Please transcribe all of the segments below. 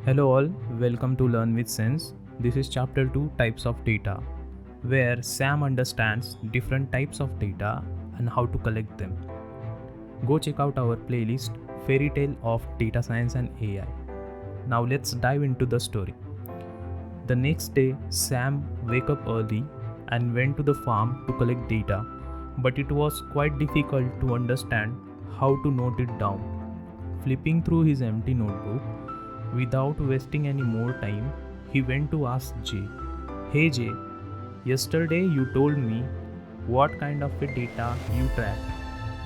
Hello all, welcome to Learn with Sense. This is chapter 2 Types of Data, where Sam understands different types of data and how to collect them. Go check out our playlist Fairy Tale of Data Science and AI. Now let's dive into the story. The next day, Sam woke up early and went to the farm to collect data, but it was quite difficult to understand how to note it down. Flipping through his empty notebook, without wasting any more time, he went to ask Jay. Hey Jay, yesterday you told me what kind of a data you track,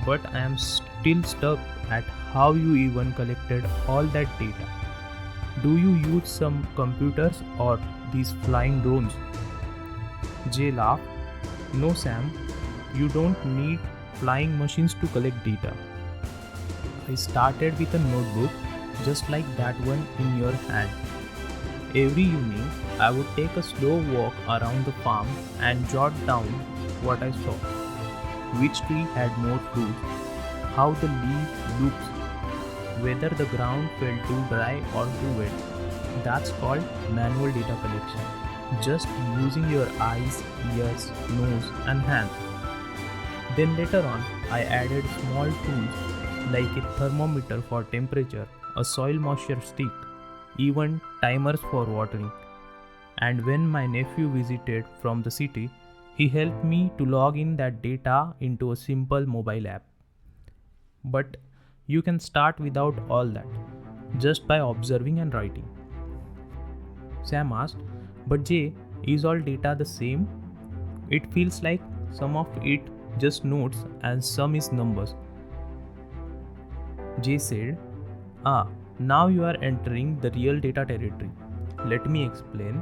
but I am still stuck at how you even collected all that data. Do you use some computers or these flying drones? Jay laughed. No Sam, you don't need flying machines to collect data. I started with a notebook just like that one in your hand. Every evening, I would take a slow walk around the farm and jot down what I saw. Which tree had more fruit, how the leaf looks, whether the ground felt too dry or too wet. That's called manual data collection. Just using your eyes, ears, nose, and hands. Then later on, I added small tools like a thermometer for temperature, a soil moisture stick, even timers for watering. And when my nephew visited from the city, he helped me to log in that data into a simple mobile app. But you can start without all that, just by observing and writing. Sam asked, but Jay, is all data the same? It feels like some of it just notes and some is numbers. Jay said, now you are entering the real data territory. Let me explain.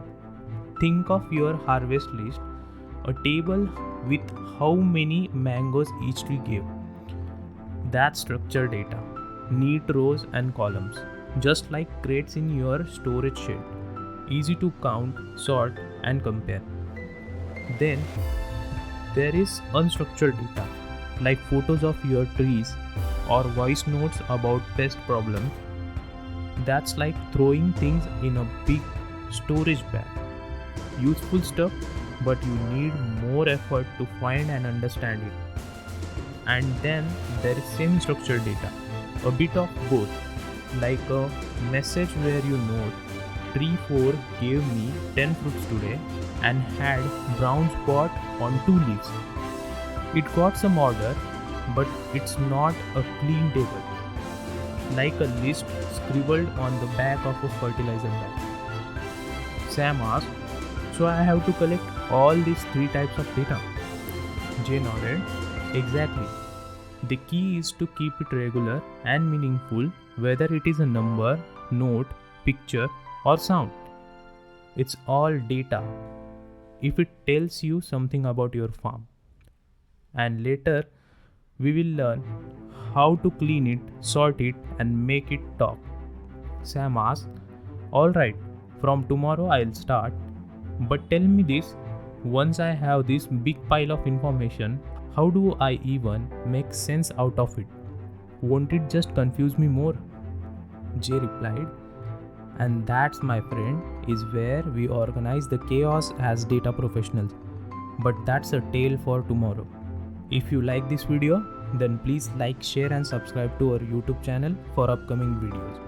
Think of your harvest list, a table with how many mangoes each tree gave. That's structured data, neat rows and columns, just like crates in your storage shed. Easy to count, sort, and compare. Then there is unstructured data, like photos of your trees or voice notes about pest problems. That's like throwing things in a big storage bag. Useful stuff, but you need more effort to find and understand it. And then there is semi-structured data, a bit of both, like a message where you note tree 4 gave me 10 fruits today and had brown spot on 2 leaves. It got some order, but it's not a clean table, like a list scribbled on the back of a fertilizer bag. Sam asked, so I have to collect all these 3 types of data? Jay nodded. Exactly. The key is to keep it regular and meaningful, whether it is a number, note, picture, or sound. It's all data if it tells you something about your farm. And later, we will learn how to clean it, sort it, and make it talk. Sam asked, alright, from tomorrow I'll start. But tell me this, once I have this big pile of information, how do I even make sense out of it? Won't it just confuse me more? Jay replied, and that's, my friend, is where we organize the chaos as data professionals. But that's a tale for tomorrow. If you like this video, then please like, share and subscribe to our YouTube channel for upcoming videos.